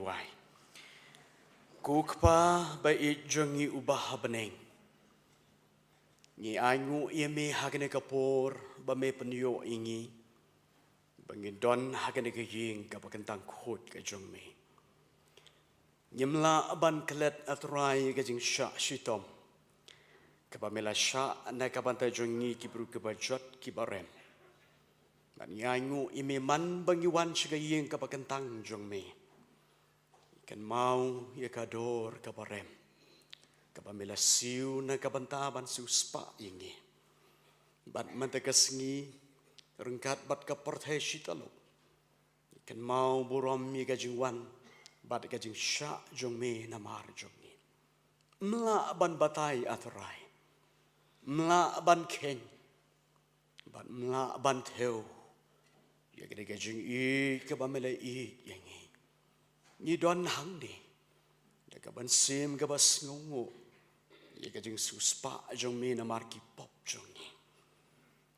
Wai. Kukpa ba ijongi ubah beneng. Ni angu yeme hagane kapor ba me penyo ingi. Bangin don hagane kaying kapakentang khot ka jong me. Nyemla aban kelet atrai ka jing sha shitom. Kapamela sha na kabanta jongi kibru kabajot kibarem. Dan yangu ime man bangiwan sigaying kapakentang jong me. Kan mau ya kador kabarem. Kapamela siu na kabantaban suspa ingi. Bat mantakasngi rengkat bat kaporthe shitalo. Kan mau burom mi gajingwan bat gajing sya jong me namar jong ni. Mla ban batai atrai. Mla ban keng. Bat mla ban theo. Ya gajing I kapamela I yangi. Ni don hang ni. Ya kaban sim kabas ngungu. Ya gajing suspa jong me namar ki pop jong ni.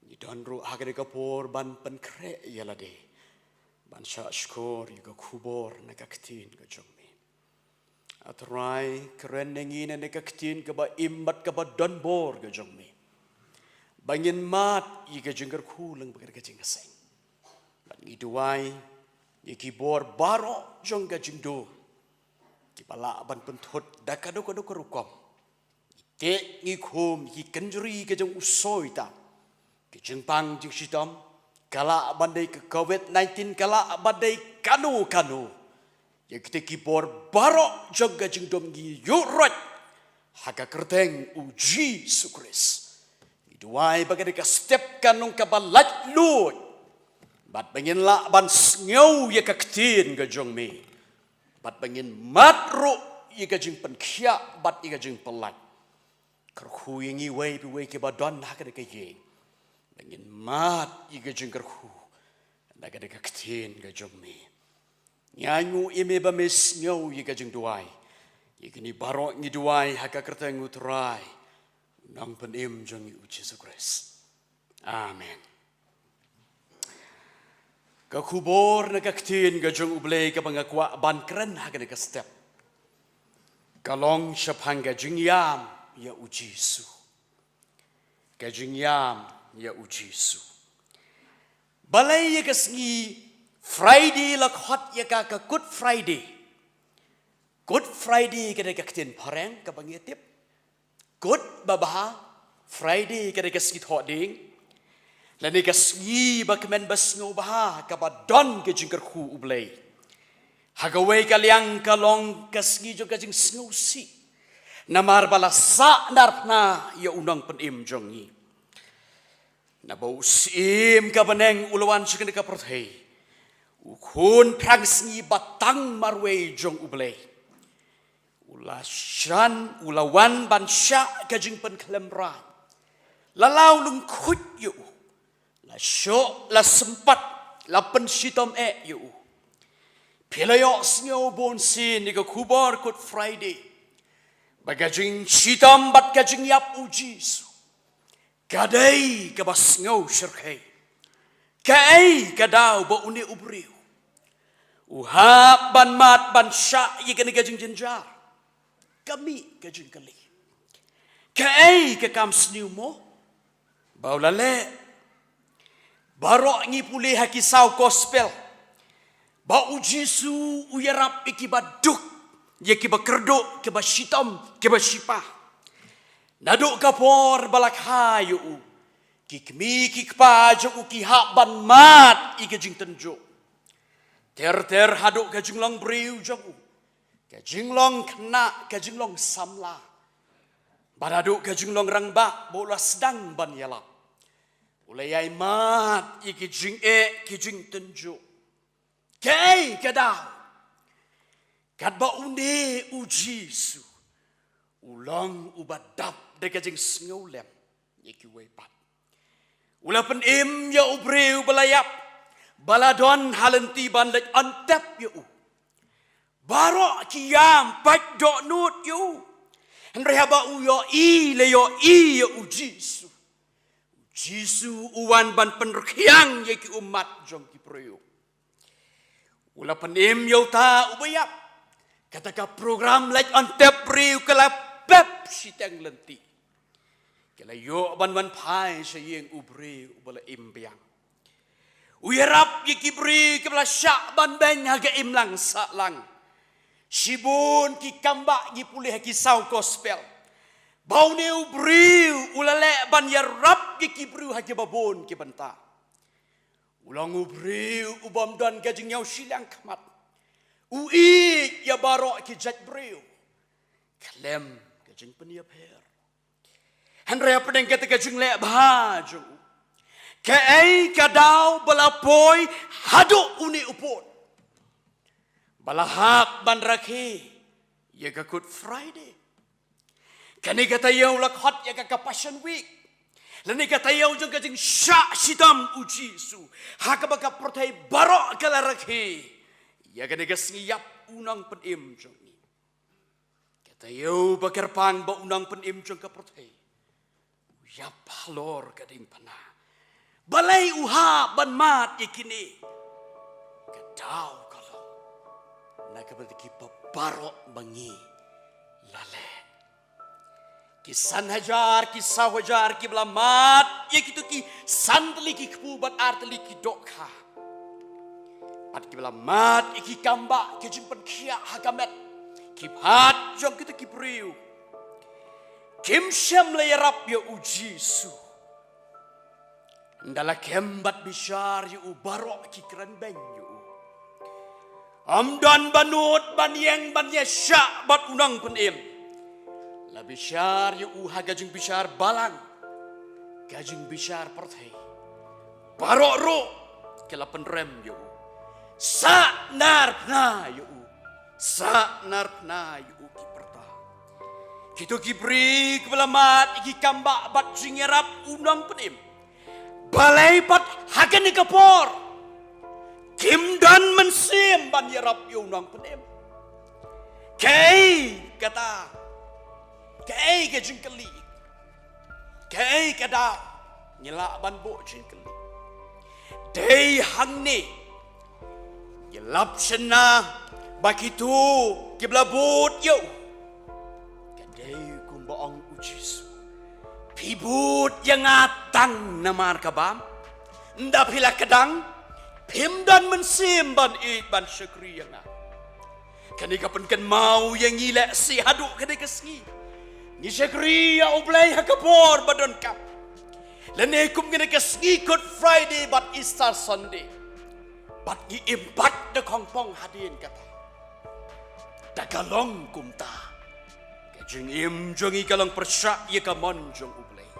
Ni don ru hagade kapor ban penkre yalade. Ban sya skor yuga kubor nakaktin ka jong me. Atrai keren nengina nakaktin kaba imbat kaba don bor ka jong me. Bangin mat yuga jengker kulang bagar gajing aseng. Ban ngiduai Iki bor baro jong gajing do. Kipala ban pentot dakado kerukom. Ite ngikum ki kenjuri gajing usoi ta. Gajing pang jing sitam. Kala bandai ke COVID-19 kala bandai kanu. Ya kita kibor baro jong gajing dom gi yurot. Haka kerteng uji sukris. Iduai bagai ka step kanung kabalat lut. Bat bangin la ban ngau ya kaktin ga jong me. Bat bangin matru ya ga jing penkia bat ya ga jing pelat. Kerhu yangi wei pi wei ke badon haka de ye. Bangin mat ya ga jing kerhu. Da ga de kaktin ga jong me. Nyanyu ime ba mes ngau ya ga jing duai. Ya gini barok ngi duai haka kerteng utrai. Nang penim jong Jesus Christ. Amen. Kakubor na kaktin gajong ublay kapangakwa ban keren hagan ka step. Kalong syapang gajing yam ya ujisu. Gajing yam ya ujisu. Balay ya kasngi Friday lakhot ya ka Good Friday. Good Friday kada kaktin pareng kapangitip. Good babaha Friday kada kasngi thoding. Lani kasngi bakmen bas ngobaha kabadon ke jingkerku ublay. Hagaway kalyang kalong kasngi jo kajing sngosi. Namar balasa narpna ya unang penim jongi. Nabausim kabaneng ulawan sikan kaprothei. Ukun prangsngi batang marway jong ublay. Ulawan bansya kajing penklemran. Lalau lungkut yu. La syok, la sempat, la pensitom yu. Pilayok sngaw bon sin ni kubar Good Friday. Bagajing sitom bat gajing yap ujisu. Kadai kabas ngaw syirkay. Kai kadaw ba uni ubriw. Uhap ban mat ban syak yikan gajing jenjar. Kami gajing kali. Kai kakam sniw mo. Bau lale. Barok ngi pulih hakisau gospel. Ba ujisu uyarap ikibaduk. Ya kiba kerduk, kiba shitam, kiba shipah. Naduk kapor balak hayu. Kikmi kikpa jok ukihak ban mat ikajing tenjuk. Ter haduk kajing long beriu jok. Kajing long kena, kajing long samla. Badaduk kajing long rangbak, bola sedang ban yalap. Ulayay mat ikijing kijing tenjuk. Kay kadaw. Kadba une ujisu. Ulang ubadap dekajing sngaulem. Ikiway pat. Ulapan im ya ubreu balayap. Baladon halenti banlaj antep ya u. Barok kiyam pat dok nut ya u. Henrehaba u ya I le ya ujisu. Jisu uwan ban penrekyang yaki umat jong ki proyo. Ula penim yau ta ubayap. Kataka program like on tap riu kala pep sitang lenti. Kala yo ban pai sayeng ubri ubala imbiang. Uyarap yikibri kala syak ban beng haga imlang saklang. Sibun ki kamba gi pulih ki sau gospel. Bau ne ubri ulale ban yarap yikibri haga babon ki banta. Ulang ubri ubam dan gajing nyau silang kamat. Ui ya barok ki jat briu. Klem gajing peniap her. Henry pedeng kata gajing le baju. Kai kadau balapoi haduk uni upon. Balahak ban rakhi ya ka Good Friday. Kani kata yau lakhot ya ka Passion Week. Lani kata yau jong gajing syak sitam uji su. Hakabaka protai barok kala rakhi. Ya kena kesngiyap unang penim jong ni. Kata yo bakar pang ba unang penim jong kaprotai. Yap halor kading pana. Balai uha ban mat ikini. Kadau kalau. Nakabati pabarok bangi lale. Kisan hajar, kisah hajar, ki belamat. Ya kitu ki sandali ki kepubat artali ki dokha. At kibala mat iki kamba kejimpan kia hakamet kibhat jong kita kipriu kim syam layarap ya uji su ndala kembat bishar yu barok ki kran beng yu amdan banut banyeng banya syak bat unang penim la bishar yu hagajing bishar balang gajing bishar perthai barok ro kela penrem yu Sa nar pna yu. Sa nar pna yu ki perta. Kito kibri kebelamat iki kamba bat jingerap unang penim. Balai bat hagen kapor. Kim dan mensim ban yerap yu unang penim. Kei kata. Kei ke jingkeli. Kei kada nyelak ban bo jingkeli. Dei hang ni Yelap sena bakitu kiblabut yo. Kadai kumbaong ujisu. Pibut yang atang namar kabam. Nda pila kadang. Pimdan mensim ban it ban syakri yang at. Kani kapan kan mau yang ngilak si haduk kani kesengi. Ni syakri ya ublay hakapor badon kap. Lanekum kani kesengi Good Friday bat Easter Sunday. Bat gi imbat de kongpong hadin kata. Dagalong kumta. Kajing im jongi kalong persyak ye kamon jong ublay.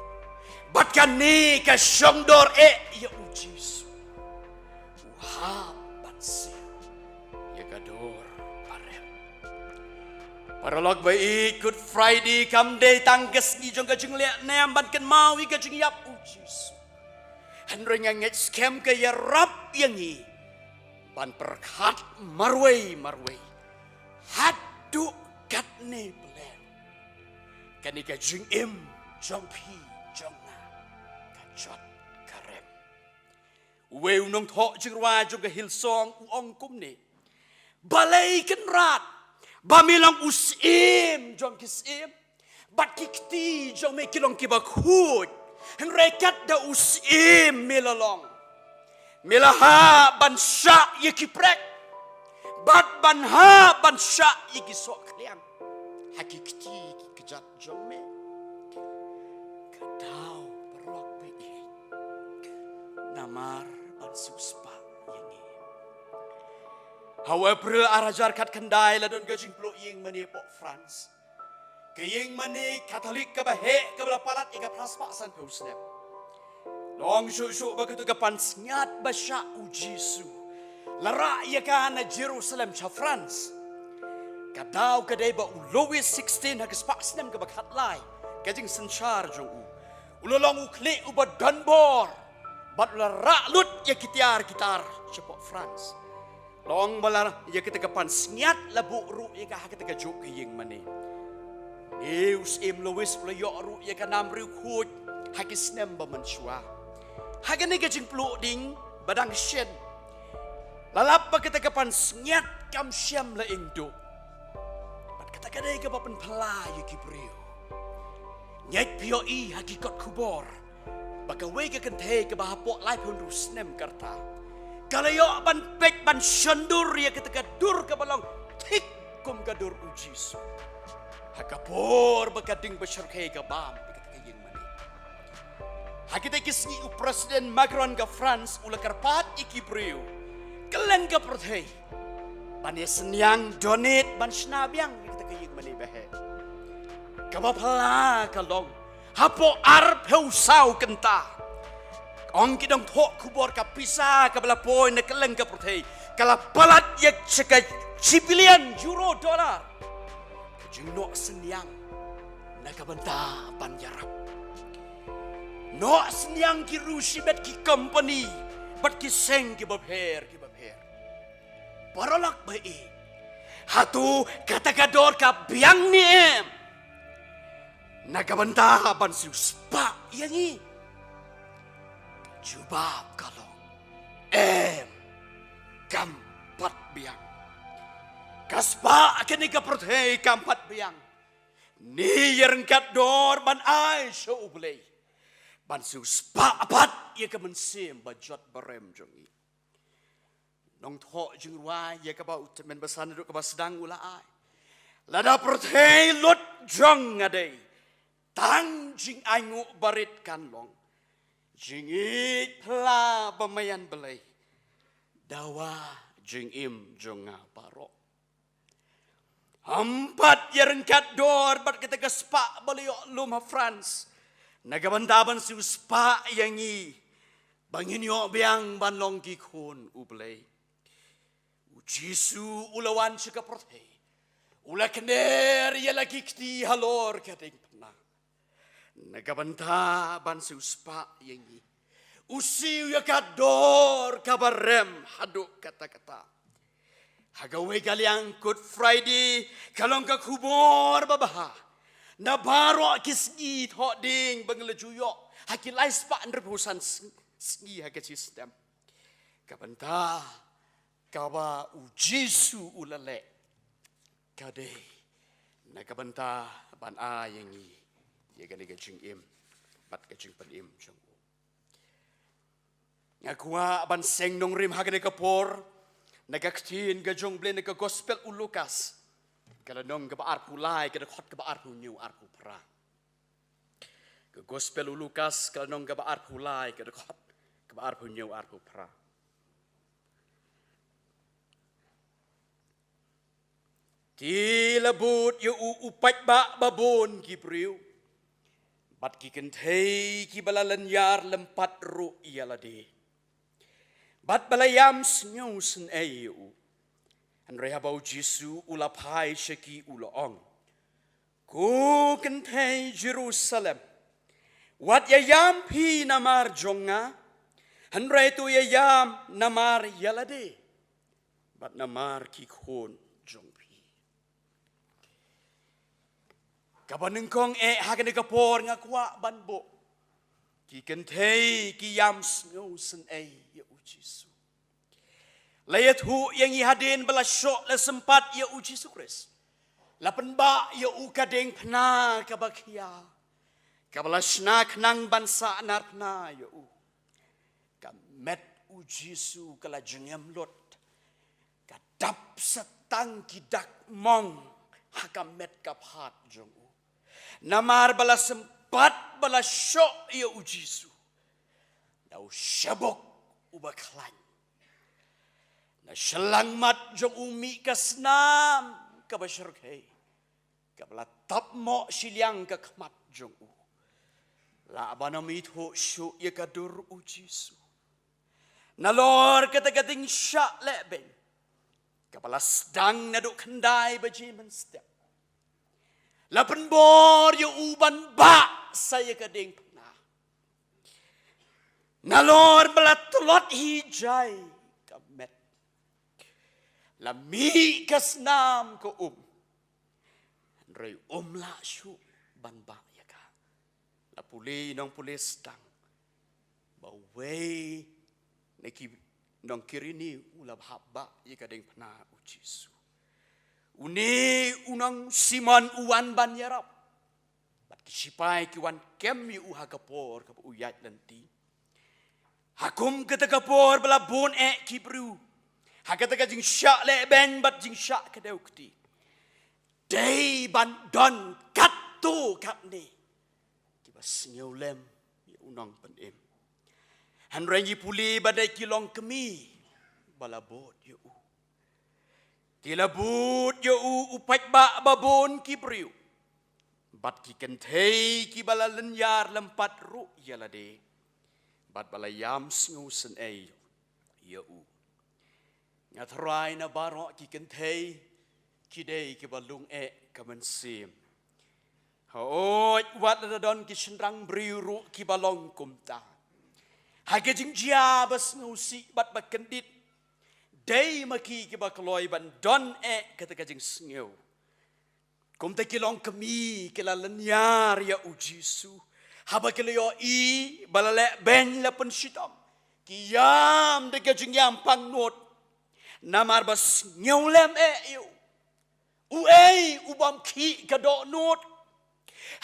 Bat kan ni ka syongdor ye ujis. Uha bat si. Ye kador parem. Paralog baik Good Friday kam day tangges gi jong kajing liat nem ban kan mawi kajing yap ujis. Henry nganget scam ke ya rap yang ni. Ban perkat marway. Haduk kat ne belen. Kani ka jing im jong pi jong na. Kajot karem. Uwe unong thok jing rwa jong ka Hillsong uong kum ni. Balay kan rat. Bamilang usim jong kisim. Bat kikti jong me kilong kibakhut. Henrekat da usim melalong. Milaha ban syak ye kiprek. Bat ban ha ban syak ye kisok kliang. Hakikti kejat jome. Kadau perlok be'i. Namar ban suspa yengi. However arajar kat kendai ladon gajing peluk ying mani pok France. Kaying mani Katolik kebahe kebelapalat ika praspasan Jerusalem. Long syuk-syuk begitu kapan senyat basya ujisu. Lara ia kana Jerusalem cha France. Kadau kadai ba Louis 16 hagas paksnem ke bakat lai. Kajing senchar jong u. Ulolong ukli uba Dunbar. Bat lara lut ya gitar cepok France. Long balar ya kita kapan senyat labu ru ya ka kita juk ying mani. News im Louis pula yo ru ya ka nam ru khut hagis nem ba menshua. Hagan ni gajing peluk ding badang syen. Lalap pa kita kapan senyat kam syam la ingdo. Hakadai ka papan pelay Gibril. Nyait pioi hakikat kubor. Baka wega kenthe ka bahapok lai pun rusnem karta. Kalayo ban pek ban syandur ya ketika dur ka balong tik kum ka dur ujisu. Hakapor bakading basyarkai ka bam ketika yin mani. Hakita kisni u Presiden Macron ka France ula karpat Gibril. Kelen ka perthei. Bani senyang donate ban snabyang ketika yin mani behe. Kabapala kalong hapo arp heusau kenta. Ong kidong thok kubor ka pisa ka balapoy na kaleng ka protei. Kala palat yak seka $1 billion. Kajing no senyang na kabanta panjarap. No senyang ki rusibet ki company. Bat ki seng ki babher. Paralak bai. Hatu kata-kador ka biang ni em. Nagabanta ban suspa yangi. Jubab kalau kampat biang. Kaspa akan ika perthei kampat biang. Ni yerengkat dor ban ai so ublei. Ban suspa apat ia kemensim bajot barem jongi. Nong thok jengruai ia kaba utmen besan duduk kaba sedang ula ai. Lada perthei lut jong adai. Tang jing aingu barit kan long. Jingit pela pemayan belai. Dawa jingim jonga parok. Hampat yerengkat dor bat kita kespak beliok luma France. Nagabantaban si uspak yangi. Bangin yok biang ban long kikun ublay. Ujisu ulawan sikaprote. Ula kender ya lagi kti halor kating pernah. Nagabanta ban si uspa yangi. Usiw ya kador kabarem haduk kata-kata. Hagawe kaliang Good Friday kalong ka kubor babaha. Nabaro kisgi thok ding banglejuyok. Hakilai spa andrepusan sgi haga sistem. Kabanta kawa ujisu ulale. Kade nagabanta ban a yangi. Ia gani gajing im, bat gajing panim jengku. Ngakua ban seng nong rim hagane kapor, nagaktin gajong blen naga gospel ulukas. Kalau nong gaba arpu lai, kada khot gaba arpu new arpu pra. Ke gospel ulukas kalau nong gaba arpu lai, kada khot gaba arpu new arpu pra. Ti labut yu upat ba babon Gibril. Bat ki kentei ki balalan yar lempat ru ialade. Bat balayam snyo sen ayu. An rehabau Jisu ulapai shaki ulaong. Ku kentei Jerusalem. Wat yayam pi namar jonga. Han tu yayam namar yalade. Bat namar ki khon jong pi. Kabanengkong hagan kapor nga kwa banbo. Ki kentei ki yam snyo sen ya ujisu. Layat hu yang ihadin bala syok la sempat ya ujisu Kris. Lapan ba ya ukadeng pna kabakia. Kabala snak nang bansa nar pna ya u. Kamet ujisu kala jengem lot. Kadap setang kidak mong hakamet kaphat jong u. Namar bala sempat bala syok ia ujisu. Dau syabok ubaklan. Na selang mat jong umi kasnam kabasyarkai. Kabala tapmo silyang kakmat jong u. La abanamit ho syok ia kadur ujisu. Nalor kata-kating syak lebeng. Kabala sedang naduk kendai bajiman setiap. Lapan bor ya uban ba saya kadeng pernah. Nalor belatulot hijai kamet. Lami kasnam ko Ray la syu ban ba ya ka. La puli nong pulis tang. Baway neki nong kirini ulab habba ya kadeng pernah ujisu. Une unang Simon uwan ban yarap. Bat kisipai kiwan kem yu hagapor kap uyat nanti. Hakum ketakapor bala bon kibru. Hakataka jing syak le ben bat jing syak kadau kti. Day ban don katu kap ni. Kibas lem yu unang penim. Hanrangi puli badai kilong kemi. Balabot yu. Kilabut yu upat ba babon kibriu. Bat ki kentei ki balalan yar lempat ru yalade. Bat balayam sngu sen yu. Ngatrai na barok ki kentei ki dei ki balung kamansim. Haoi wat na don ki senrang briu ru ki balong kumta. Haga jing jia bas ngusi bat bakendit. Day maki ki bakloi ban don kata jing sngew. Kum te kilong kemi kila lenyar ya ujisu. Haba kila yo balale ben la pensitam. Kiyam de jing yam pang not. Namar bas nyolem yu. Ubam ki kadok not.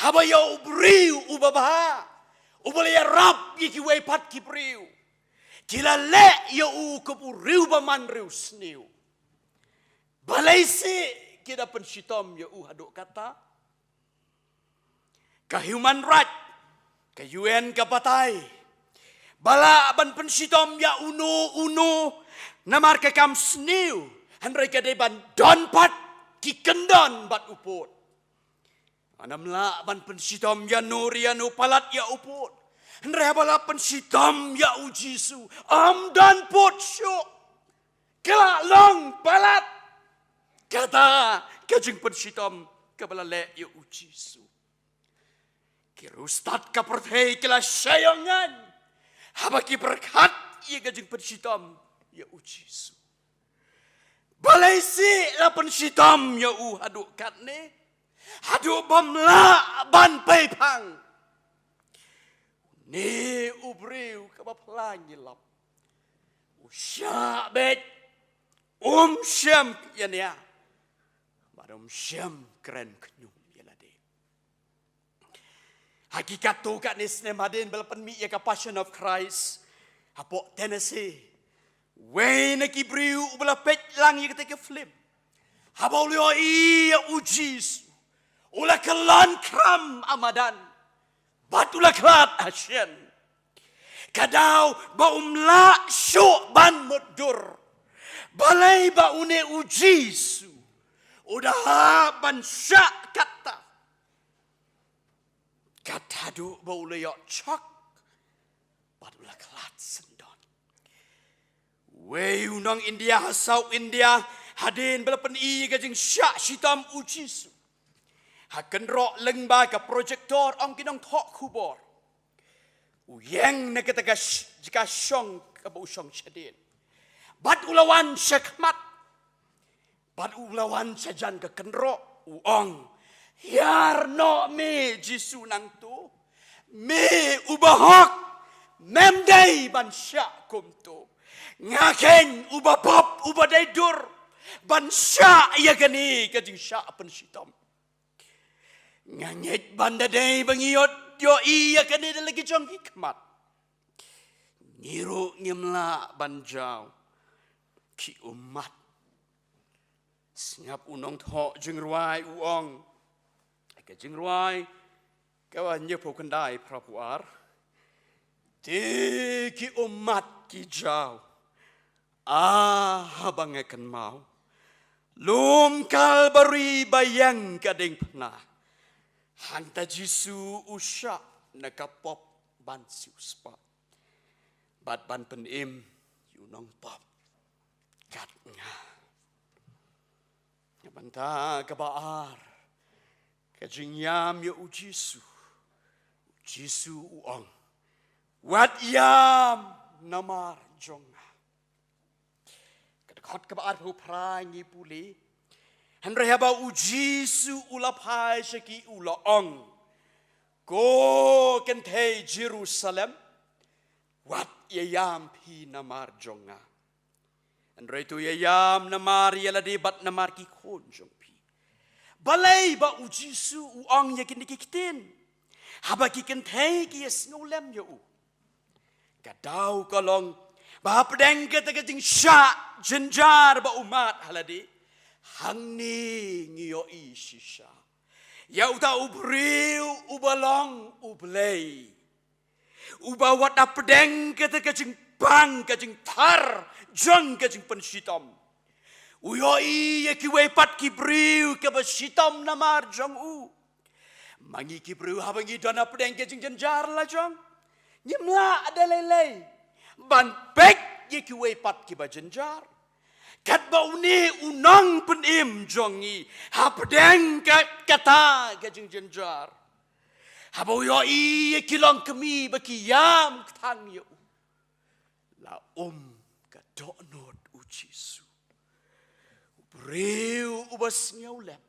Haba yo ubriu ubabha. Ubale rap ki wei pat ki briu. Kila le yo kupu riu baman riu sniu. Balai si kita pensitom yo haduk kata. Ka human right. Ka UN ka patai. Bala ban pensitom ya uno. Namar ka kam sniu. Handrai ka ban don pat. Ki kendon bat upot. Anamla ban pensitom ya nurianu palat ya upot. Handrai bala pensitom ya ujisu. Dan pot syuk. Kelak long palat. Kata kajing pensitom kabala le ya ujisu. Kirustat kaperthei kela sayangan. Habaki berkat ia kajing pensitom ya ujisu. Balai si la pensitom ya haduk katne. Haduk bamla ban peipang. Ni ubriu kabaplang yilap. Usya bet. Syam ya. Badom syam keren kenyum yalade. Hakikat tu kat nisne madin balapan mi ya ka Passion of Christ. Hapok Tennessee. Wei na kibriu ubala pet lang ya ketika film. Habau lio iya ujis. Ula kelan kram amadan. Batulah kelat asyen. Kadau baumla syuk ban mudur. Balai baune ujisu. Udah ban syak kata. Kata du baule yok cok. Batulah kelat sendon. Wei unang India hasau India. Hadin balapan gajing syak shitam ujisu. Hakan rok lengba ka projektor ang kinang tok kubor. Uyeng na kita jika syong ka usong syadin. Bat ulawan syakmat. Bat ulawan syajan ka kenrok uong. Yar no me jisu nang tu. Me ubahok. Memday ban syak kum tu. Ngaken ubapop ubaday dur. Ban syak iya gani kajing syak pensitom. Ngangit banda day bangiot yo iya kanida lagi jong hikmat. Ngiru ngimla banjaw ki umat. Singap unong thok jingruai uong. Ka jingruai kawan ye pokandai prapuar. Ti ki umat ki jaw. Habang akan mau. Lum kalbari bayang kading penah. Hanta jisu usyak nakapop ban siuspa. Bat ban penim yunong pop. Kat nga. Banta kabaar. Kajinyam ya ujisu. Ujisu uong. Wat yam namar jonga. Kadakot kabaar huprangi puli. Handrai haba ujisu ulapai syaki ulaong. Go kentei Jerusalem. Wat yayam pi namar jonga. Handrai tu yayam namar yaladi bat namar ki konjong pi. balai ba u Jisu u ong yakin dikitin. Haba kikin thei ki yes ngolem yo u. Kadau kolong ba pedeng kata kajing sya jenjar ba umat haladi. Hang ni ngiyo i shisha. Ya uta ubriu ubalong ublei. Ubawat na pedeng kata kajing bang kajing tar jang kajing penshitom. Uyo i yakiwe pat kibriu ke beshitom namar jang u. Mangi kibriu habangi dana pedeng kajing jenjar la jang. Nyemla ada lelei. Ban pek yakiwe pat ki jenjar. Kat ba uni unang penim jongi. Ha pedeng kata kajing jenjar. Haba uyo i kilong kemi baki yam tang yo. La ka donot u Jisu. Breu ubas ngaw lem.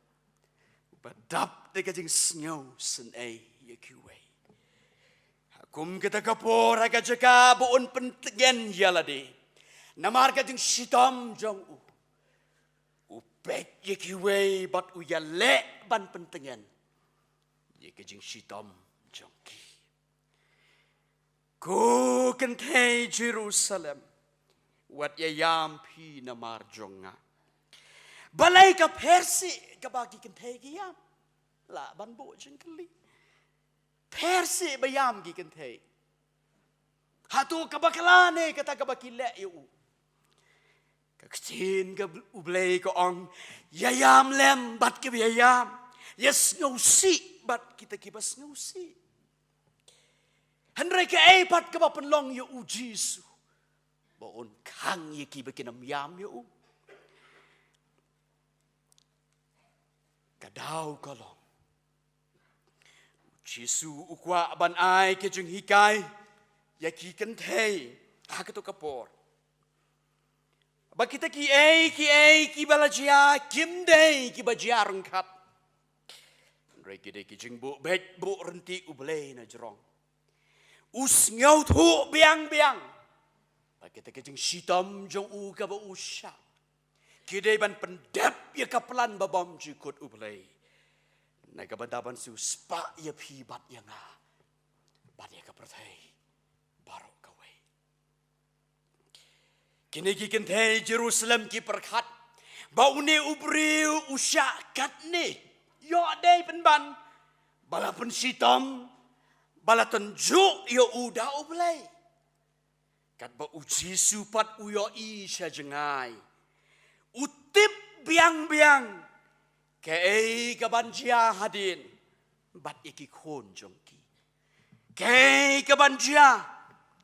Badap de kajing sngaw sen ay yakiwe. Hakum kita kapor aga jaka buon pentengen yalade. Namar kajing shitam jong u. Upek yakiwe bat uyale ban pentengen. Ye kajing shitam jongki. Ku kentei Jerusalem. Wat yayam pi namar jonga. Balai ka persi ka bagi kentei giyam. La ban bo jengkeli. Persi bayam gi kentei. Hatu kabakalane kata kabakile yu. Kaktin ka ublay ko ong yayam lem bat ka yayam. Yes ngusi bat kita kibas ngusi. Handray ka ay pat ka ba penlong yu Jisu. Baon kang yaki bakinam yam yu. Kadaw kalong. Jisu ukwa ban ay kejung hikay. Yaki kentay. Hakato kapor. Bakita ki balajia. Kimday ki bajia rengkap. Rekide ki jing bu bet bu renti ublay na jerong. Usngaw tu biang. Bakita ki jing shitam jong u ka ba usya. Kidai ban pendap ya kapelan babam jikut ublay. Nagabandaban su spa ya pi bat ya nga. Bat ya kapertay. Barok kaway. Kini kintay Jerusalem ki perkat. Baune ubriu usya kat ni. Yo day penban. Bala pensitam. Bala tenjuk yo uda ublay. Kat ba uji supat uyo i siya jengai. Utip biang. Kay kabanjia hadin. Bat ikikon jongki. Kay kabanjia.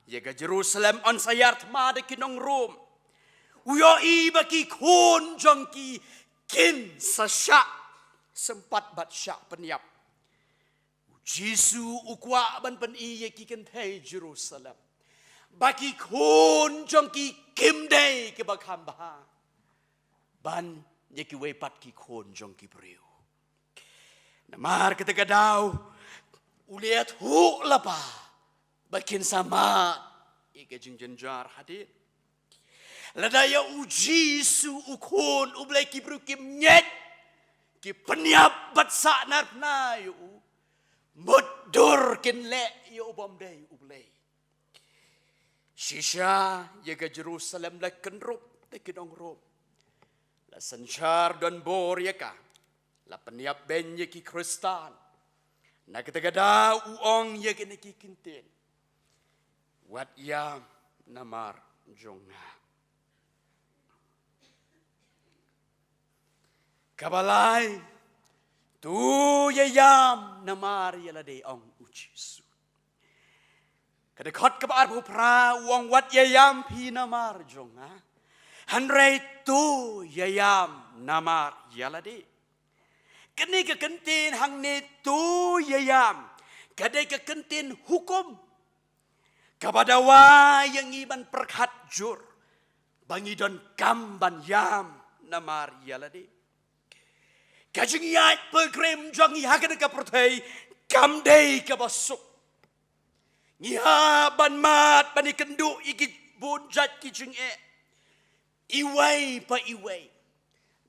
Yaga Jerusalem on sayart mada kinong Rom. Uyo i bakikon jongki. Kin sa syak. Sempat bat syak penyap. Jisu ukwa ban pen iya kikentay Jerusalem. Bakikon jongki kimday kebakhambaha. Ban yaki wepat ki kon jong ki briu. Namar ketika daw uliat hu lapa bakin sama ika jing jenjar hadit. Ladaya uji su ukon ublay ki briu ki mnyet ki penyap bat sa narna yu mudur kin le yu ubam day ublay. Shisha yaga Jerusalem la kenrup de kinong rom. La sanchar don bor yaka. La peniap ben yaki Kristan. Na ketagada uong yaki nakikintin. Wat yam namar jonga. Kabalay. Tu yayam namar yalade ong ujisu. Kadekot kabar pupra uong wat yayam pi namar jonga. Hanray tu yayam namar yaladi. Kani kekentin hang ni tu yayam. Kadai kekentin hukum. Kabadawa yang iban perkat jur. Bangidon kamban yam namar yaladi. Kajing yait pegrem jangi hakan ka pertai. Kamdei ka basuk. Ngiha ban mat bani kendu ikit bunjat kijing Iway pa iway.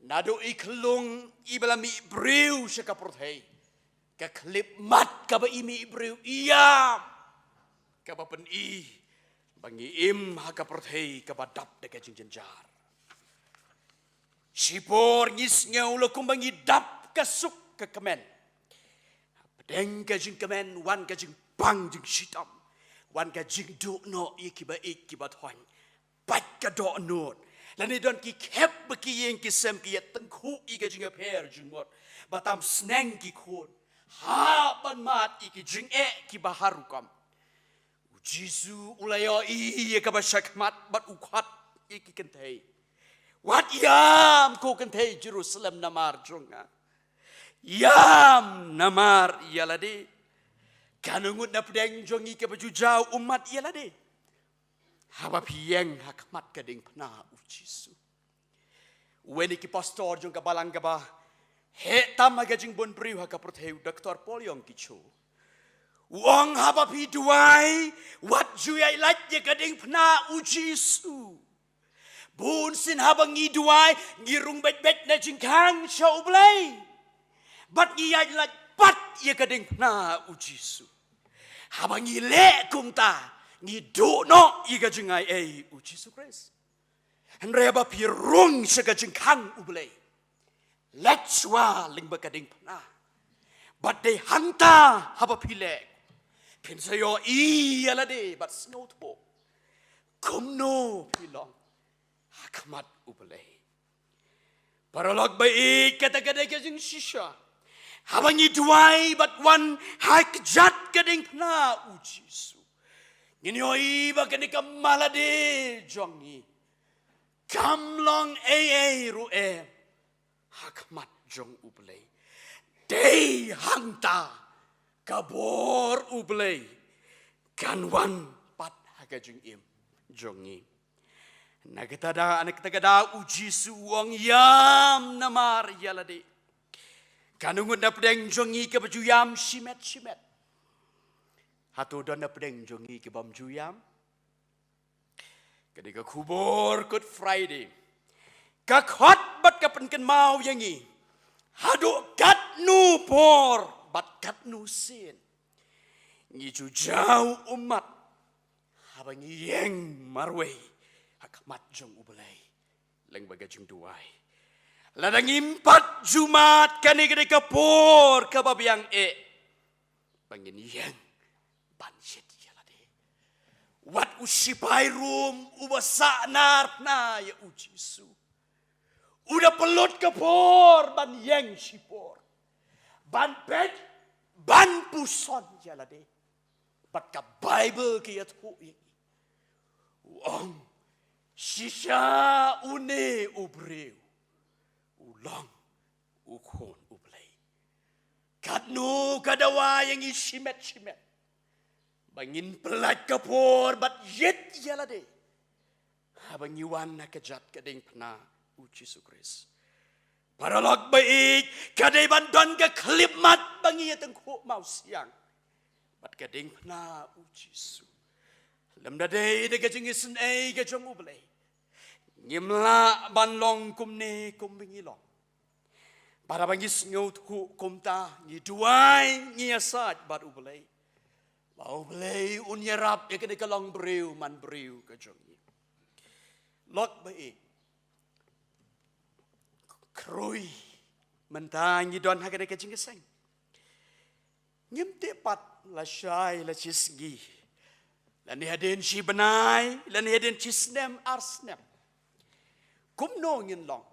Nado iklung ibalami ibriw siya kaportay. Kaklip mat kaba imi ibriw iya. Kaba pen i. Bangi im hakaportay kaba dap deka jingjanjar. Sipor ngis ngaw kung bangi dap kasuk ke kemen. Pedeng ka jing kemen wan ka jing bang jing shitam. Wan ka jing do no ikiba ikiba thoan. Bat ka do no. Lani don ki kep beki yang ki sem ki tengku ika jing per jing mot. Batam sneng ki khon. Ha ban mat iki jing ki baharukam. Jisu ulayo iya ka basyakmat bat ukhat iki kentay. Wat yam ko kentay Jerusalem namar jonga. Yam namar yalade. Kanungut na pedeng jongi ke bajujau umat yalade. Haba piyeng hakmat kading pena ujisu. Weni ki pastor jong kabalang kaba. He tam magajing bon priu hakaprotheu Dr. Polyong kicho. Wang haba pi duai wat juyai lat ye kading pena ujisu. Bun sin habang ngiduay, ngirung bet-bet na jingkang siya ublay. Bat ngiyay latpat iya kading na ujisu. Habang ngile kumta, ngidu no iya kadingay ay ujisu Kris. Hanreba pirung siya kadingkang ublay. Letswa ling ba kading na. Bat day hanta haba pilek. Pinsayo iya lade, bat snow to. Kumno pilong. Hakamat ubalay. Paralog baik kata-kata kajing sisya. Habang iduay batwan hakjat kading na ujisu. Nginyoy ba kanika malade jongi. Kamlong rue. Hakamat jong ubalay. Day hangta kabor ubalay. Kanwan pat hakajing im jongi. Nagtada uji suwang yam namar yalade. Kanungut na pedeng jongi ke baju yam shimet. Hatu don na pedeng jongi ke bam juyam. Ketika kubur Good Friday. Kakhot bat kapan mau yangi. Hadu kat nu por bat kat nu sin. Ngiju jauh umat. Habang yeng marway. Hakamat jong ubalay. Lang bagajong duway. Ladang impat jumat kani gede kapor kababiang Bangin yang bansit yalade. Wat usipay rum ubasa nar na ya ujisu. Udah pelot kapor ban yang sipor. Ban pet ban puson yalade. Bat ka Bible kiyat hu yang. Wong Shisha une ubreu. Ulang ukon ublay. Katnu kadawa yang isimet. Bangin pelat kapor bat yet yalade. Habang iwan na kajat kading pena uji sukris. Paralog baik kadai bandon ka klip mat bangi yateng ko mau siang. Bat kading pena uji su. Lam dadai de kajing isen kajong ublay. Ngimla banlong kumne kumbingilong. Para bangis ngot hu kumta ngiduay ngiasat bat ublay. Ba ublay unyarap ya kene kalong breu man breu kajong. Lok baik. Krui mentang ngidon hakade kajing keseng. Ngimte pat la syai la cisgi. Lan hadin si benai, lan hadin cisnem arsnem. Kumno ngin long.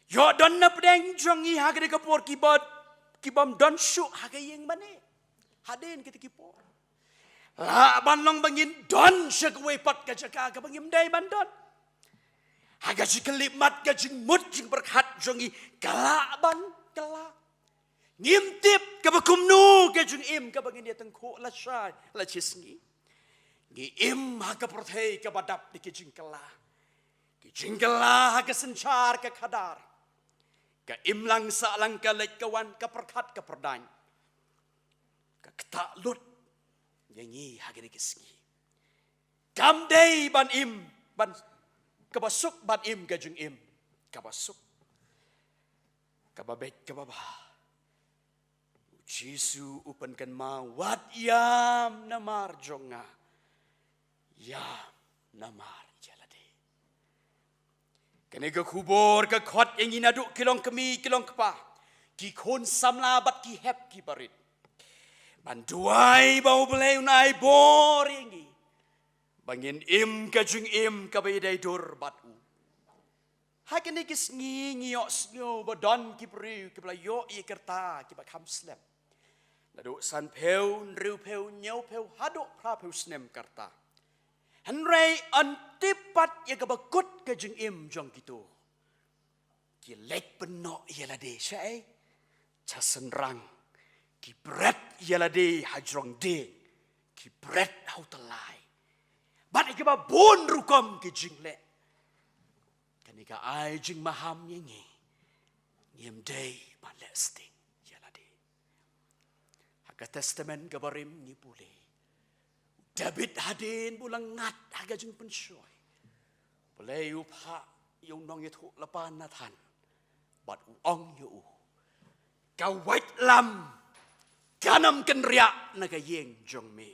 Yo don na pedeng jongi hagade kapor kibam don syuk hagayeng mane. Hadin kita kipor. La banlong bangin don syakwe pat kajaka kabangim day bandon. Hagaji kelimat gajing mut jing berkat jongi kalaban kala. Ngimtip kabakumno kajung im kabangin dia tengko la syai la cisngi. Ngi im hakaporthei kabadap di kajing kala. Kajing kala hagasencar ke kadar. Ka im lang sa lang kalek kawan kaperkat kaperdany. Ka ketalut yangi hagani kisngi. Kamdei ban im ban kabasuk ban im kajung im. kabasuk, kababet kababa. Jisu upankan ma wat yam namar jonga, yam namar jalade. Kene ke kubur ke khot yang inaduk kilong kemi kilong kepa, ki kon samlabat ki hep ki barit. Banduai bau belai unai boringi, bangin im kajung im kabaidai dur batu. Hakene kis ngi yok snyo badon ki bru ki bla yok i kerta ki ba kam slem. Naduk san peu riu peu nyau peu haduk pra peu snem kerta. Henrei antipat ya kabakut kajung im jong gitu. Ki lek penok ialah de syai. Casenrang ki bret ialah de hajrong de. Ki bret hau telai. Bat ikaba bon rukom ki jing lek. Kanika ai jing maham nyengi. Nyem day ban lek sting ialah de. Haka testament kabarim ni pulih. David hadin bulang ngat haga jeng pensoi. Boleh upha yung nong itu lepan nathan. Bat uong yu. Kau wait lam. Ganam kenriak naga yeng jong mi.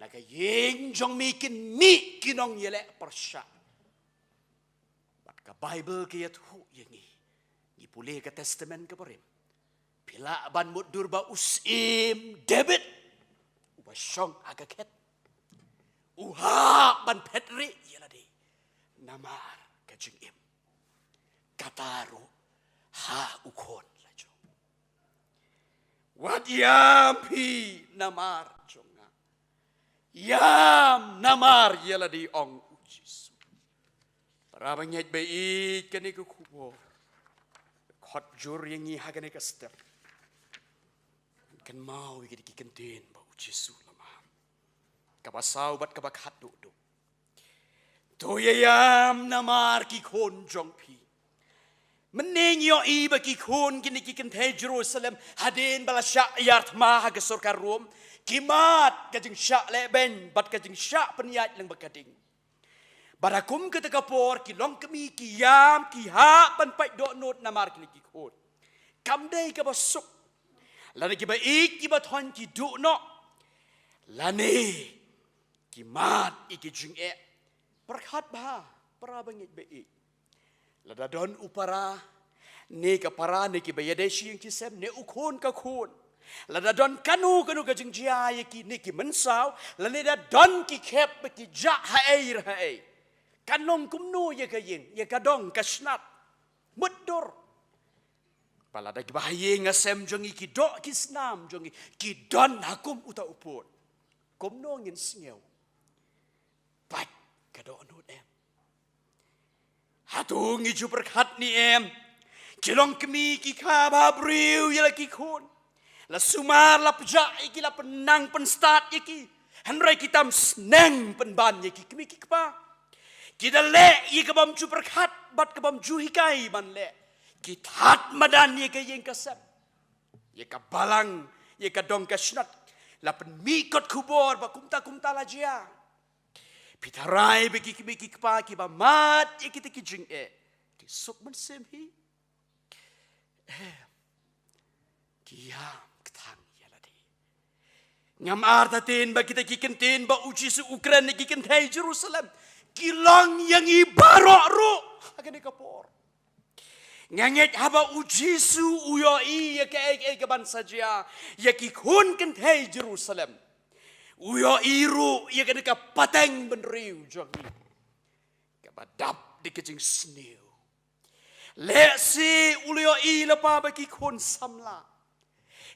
Naga yeng jong mi kin mi kinong yelek persyak. Bat ka Bible kaya tu yengi. Ni pulih ka testament ka parim. Pila ban mut durba usim David. Syong agaket ban petri ialah di namar kajing im kataru ha ukon lajo wat yam pi namar jonga yam namar ialah di ong ujisu para banyet baik kani ku kubo khot jur yang ni hagane ka step kan mau iki kentin Jisu lemah. Kabasau bat kabakat duduk. Toyayam namar ki kon jong pi. Meneng yo iba ki kon kini ki kenthe Jerusalem hadin balasyak yart ma haga surga Rom. Kimat kajing syak leben bat kajing syak peniat lang bakading. Barakum ketekapor ki long kemi ki yam ki ha pan pai do not namar kini ki kon. Kamdai kabasuk. Lana ki baik ki bathon ki du no. Lani kimat iki jing perkhat bah para bangit baik lada don upara ne ka para ne ki bayadeshi yang kisem ne ukon ka kon lada don kanu ka jing jia ki ne ki mensau lani da don ki khep ki ja hair hai kanong kumno ya ka yin ya ka dong ka snap mudur pala da ki bahaye ngasem jongi ki do ki snam jongi ki don hakum uta upon Kom nongin singeu. Bat kado anut em. Hatu ngiju perkhat ni em. Kilong kemi ki kaba briu yala ki kon. La sumar la pejak iki la penang pen start iki. Henrai kitam sneng pen ban iki kemi ki kapa. Kita le i kabam ju perkhat bat kabam ju hikai ban le. Kitat madan ye ka yeng kasap. Ye ka balang ye ka dong ka snat. Lapan mikot kubor ba kumta lajia. Pitarai beki kepa ki ba mat ye kita ki jing Kisuk man sem hi. Kiam ketang yaladi. Ngam artatin ba kita ki kentin ba uji su Ukraine ki kentai Jerusalem. Kilang yang ibarok ru agane kapor. Nganget haba ujisu uyoi ya ke bansa jia ya ki kun kentai Jerusalem uyoi ru ya ke ka pateng benriu jongi ka badap di kejing snew le si uyoi lepa ba ki kun samla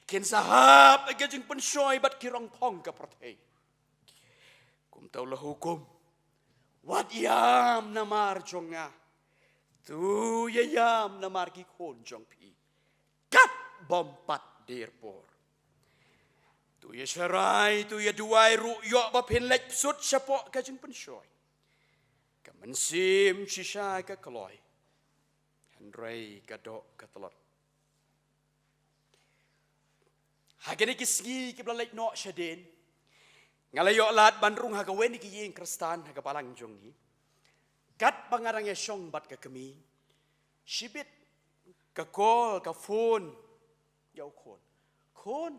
ken sahab ke kejing pensoi bat ki rong pong ka pertei kum tau la hukum wat yam namar jonga Tu yayam namar ki kon jong pi. Kat bompat derpor. Tu ya syarai tu ya duai ru yo ba pen lek sut syapok ka jeng pensoi. Ka mensim shisha ka kloy. Henrei ka dok ka telot. Hagene ki sgi ki blalek no shaden. Ngalayo lat bandrung ha ka weni ki yeng kristan ha ka palang jongi. kat pangarang ya syong bat ka kami shibit ka kol ka phone yau khon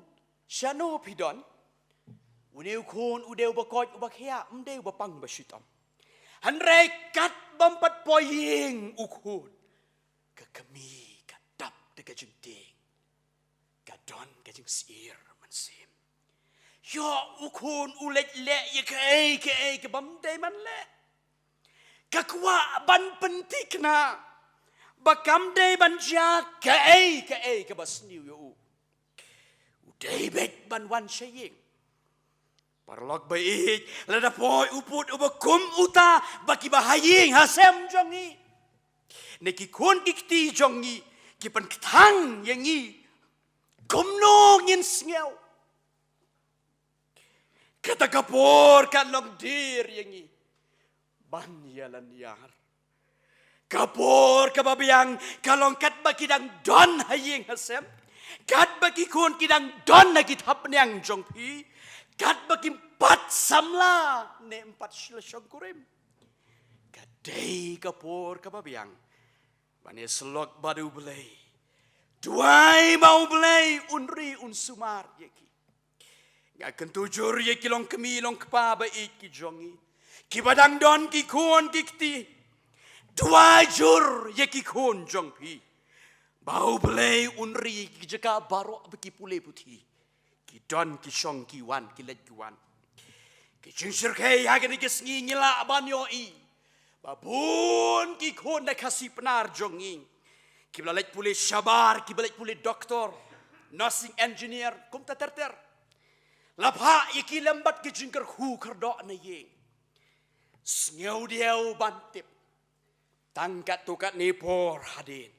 shano pidon uneu khon udeu bakoj ubakhya mdeu bapang bashitam han rei kat bampat poying ukhon ka kami ka dap de ka jingting ka don ka jing sir man sim yo ukhon ulek le ye ka bam dei man le ka kwa ban pentik na bakam dei ban ja ka bas niu yo David ban wan saying parlok baik lada poi uput ubakum uta baki bahaying hasem jongi neki kon kikti jongi ki pan ktang yangi komno ngin sngeu kata kapor kan long dir yangi ban yalan yar kapor kababiang kalong kat baki dang don haying hasem kat baki kon kidang don na kitap niyang jongpi kat baki pat samla ne empat syong kurim kadai kapor kababiang bani selok badu belai duai mau belai unri unsumar yeki ngaken tujur yeki long kemi long kepa baik ki jongi ki badang don ki kon kikti duai jur yeki kon jongpi bau belai unri ki jaka barok beki pule putih ki don ki syong ki wan ki let ki wan ki jingsir kai hagen ki sngi ngila ban yo i babun ki kon na kasih penar jonging ki belalet pule syabar ki belalet pule doktor nursing engineer kum ta terter lapha ki lambat ki jingker hu kerdo na yeng sngiau diau bantip tangkat tukat ni por hadin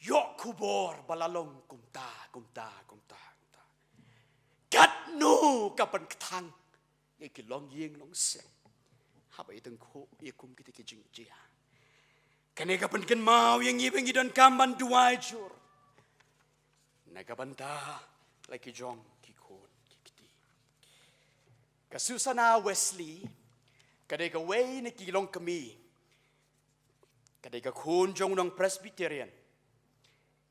yok kubor balalong kumta kat nu kapan ketang ye ki long yeng long seng habai teng ko ye kum kita ki jing jia kane kapan ken mau yang ibeng idon kamban duai jur na kapan ta laki jong ki kon ki kiti kasusana Wesley kade ka way ne ki long kami kade ka kun jong nong Presbyterian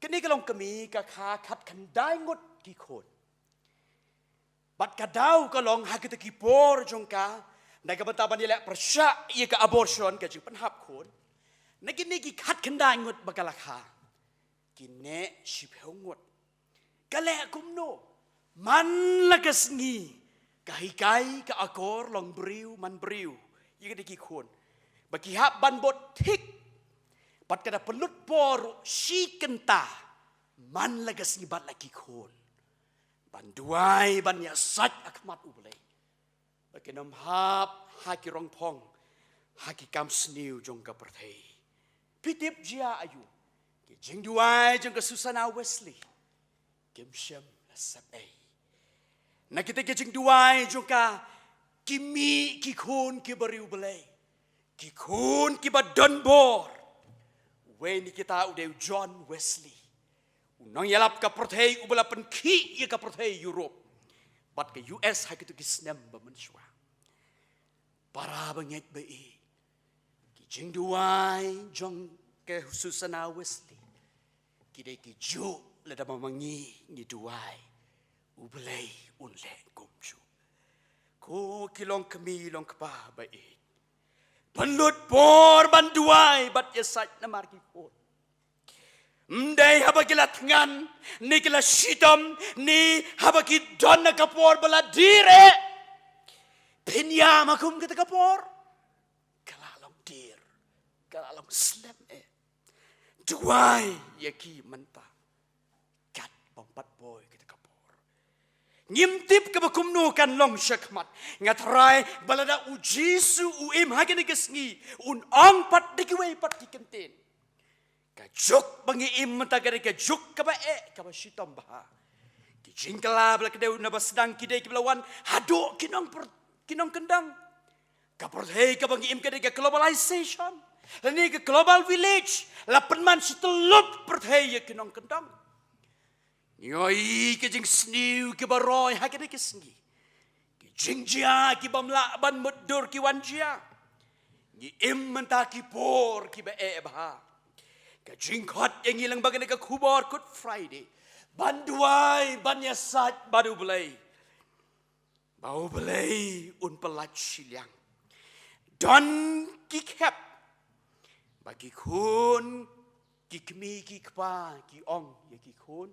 kini kalong kami kakha khat khandai ngot ki khon bat kadau kalong hakita ki por jongka naga bataban yela persya ye ka abortion ka jing panhap khon nagini ki khat khandai ngot bagalakha kine shiphew ngot kale kumno man lagasngi kahikai ka akor long briu man briu ye ki khon baki hap ban bot thik pat kada pelut por si kenta man lagas ni bat lagi khon ban duai ban ya sat akmat ublei bakenam hap haki rong pong haki kam sniu jong ka perthei pitip jia ayu ki jing duai jong ka Susana Wesley kem syam la sap ei na kita ke jing duai jong ka kimi ki khon ki bariu belei ki khon ki ba don bor when kita udah John Wesley, unang yalap ka perthei ubala penki ya ka perthei Europe, bat ke US ha kitu kisnem bamanswa. Para banget bai, ki jing duai John ke Susana Wesley, kidai ki jo lada mamangi ni duai, ubalai unle kumju. Ko kilong kami long kapa bai. Pelut por banduai bat yesat na marki por. Mdai habagila tangan ni kila shitam ni habagi don na kapor bala dire. Pinya makum kita kapor. Kalalong dir. Kalalong slem Duai yaki manta. Kat pampat boy kita kapor. Ngimtip ka bakumno kan long syakmat ngatrai balada ujisu uim hagen kesngi un ong pat dikiwe pat kikenten ka juk bangi im mentagare ka juk ka ba ka ba shitam ba ki jingkala bla kedeu na basdang kidai kiblawan hado kinong kendang ka perhei ka bangi im ka globalization lani ka global village lapan man situlup perhei kinong kendang Yoi ke jing sniu ke baroy ha ke kesngi. Ke jing jia ke bamla ban mudur ke wan jia. Ni mentah kipor ki ba bah. Ka jingkot yang ilang bagan ka kubor Good Friday. Banduai banyasat badu belai. Bau belai un pelat siliang. Don ki kep. Bagi kun ki kemi ki kpa ki ong ya ki kun.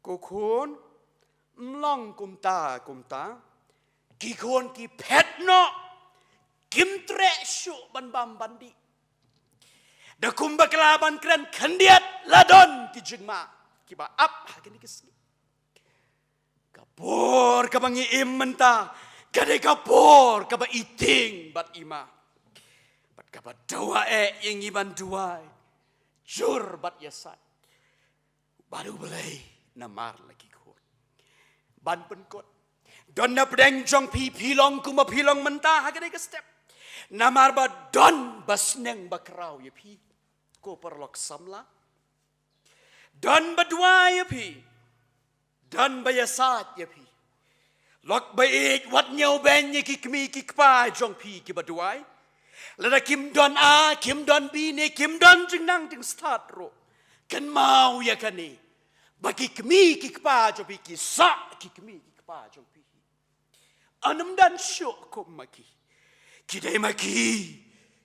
Ko kun mlong kumta ki kun ki pet no kim tre syu ban bam bandi. Da kumba kelaban keren kandiat ladon ki jengma ki ba ap hakini kesni. Kapor ka bang iim menta kade kapor ka ba iting bat ima. Bat ka ba dawa yang iban duai jur bat yasat. Baru belai namar lagi kun. Ban penkot. Don na pedeng jong pilong kuma pilong menta hakini ke step. Namar ba don basneng bakrau ya pi. Ko perlok samla. Don badua ya pi. Don bayasat ya pi. Lok baik wat nyau ben ya ki kemi ki kpa jong pi ki baduai. Lada kim don A, kim don B ni, kim don jeng nang jeng start ro. Kan mau ya kan ni. Bagi kemi ki kpa jong pi ki sa ki kemi ki kpa jong pi. Anam dan syuk ko maki. Kidai maki.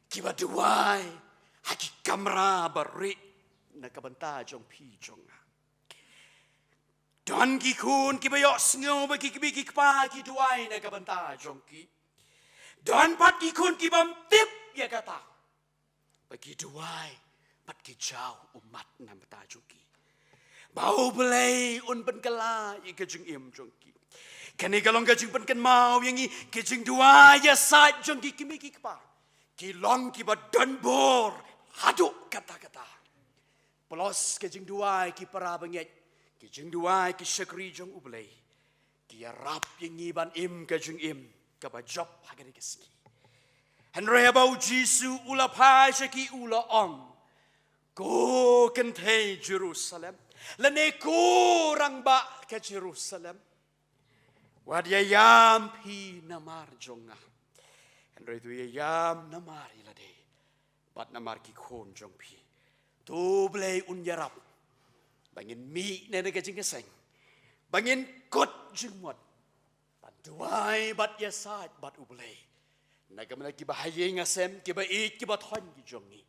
Kiba duai. Haki kamera beri. Nakabanta jong pi jong. Don ki kun kiba yok sengaw bagi kibi ki kpa ki duai nakabanta jong ki. Don pat ki kun kibam tip ya kata. Bagi duai. Pat ki jauh umat namata jong ki. Bau belai un penkala i kejeng im jong ki. Kani kalong kejeng penken mau yang i kejeng dua ya sat jong ki kimi ki kpa. Ki long ki ba don bor haduk kata-kata. Pelos kejeng dua ki para bengek. Kejeng dua ki syakri jong ublay. Ki rap yang i ban im kejeng im ka ba job hagani keski. Henry bau Jisu ula pa syaki ula ong. Ko kentei Jerusalem. Lene kurang ba ke Jerusalem. Wadiyam pi namar jonga. Henry tu yam namar ilade. Bat namar ki kon jong pi. Tu blay unyarap. Bangin mi nene kejing keseng. Bangin kot jengmot. Bantuai bat yasat bat ublay. Nagamana ki bahaya ngasem ki ba ik ki bat hon ki jongi.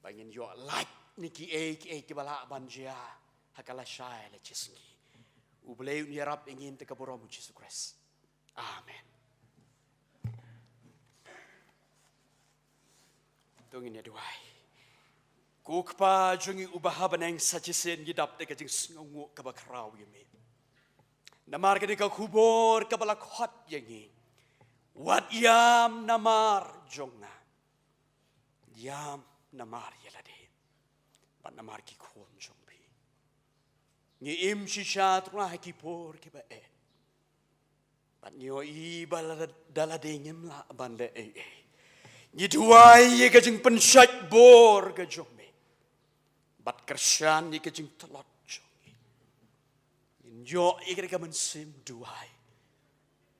Bangin yo like ni ki ki bala banjia. Hakala syai le cisngi. Ublay unyarap ingin tekaboromu Yesus Kristus. Amen. Tungin ya duai. Kukpa jungi ubahaban yang sajisen yidap teka jing sengungu kabakraw yumi. Namar kini ka kubor kabalak hot yangi. Wat yam namar jonga. Yam namar yalade. Bat namar ki kon jongpi. Ni im shishat rah ki por ki ba e. Bat nyo i balade nyem la bande e. Ni duai ye ka jing pensyat bor ka jongme. Bat kersyan ni ka jing telot jongi. Nyo i ka mensim duai.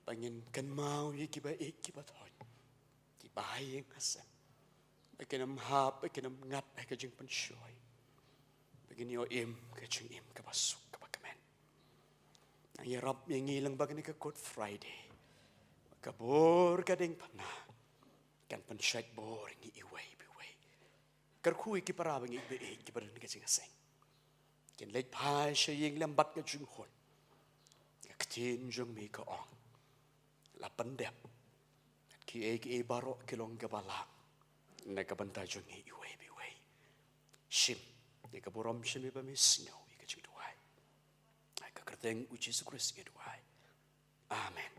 Bangin kan mau ye ki ba e ki ba thon. Ki ba ye ngasem. Baginam hap baginam ngat ka jing pensyoy. Bagin yo im ka jing im ka basuk ka bakamen. Ang yarap yang ilang bagani ka Good Friday. Kabor ka ding panah. Kan pensyat bor ngi iway biway. Karkui ki para bangi be ki badan ka jing aseng. Kin leit pai sha yeng lambat ka jing hon. Katin jong mi ka ong. La pandep. Ki barok kilong ka bala. Nakabanta jong ngi iway biway. Shim. Ni ka borom shim ba mi singaw ka jing duai. Ay ka kerteng uji Yesus Kristus ngi duai. Amen.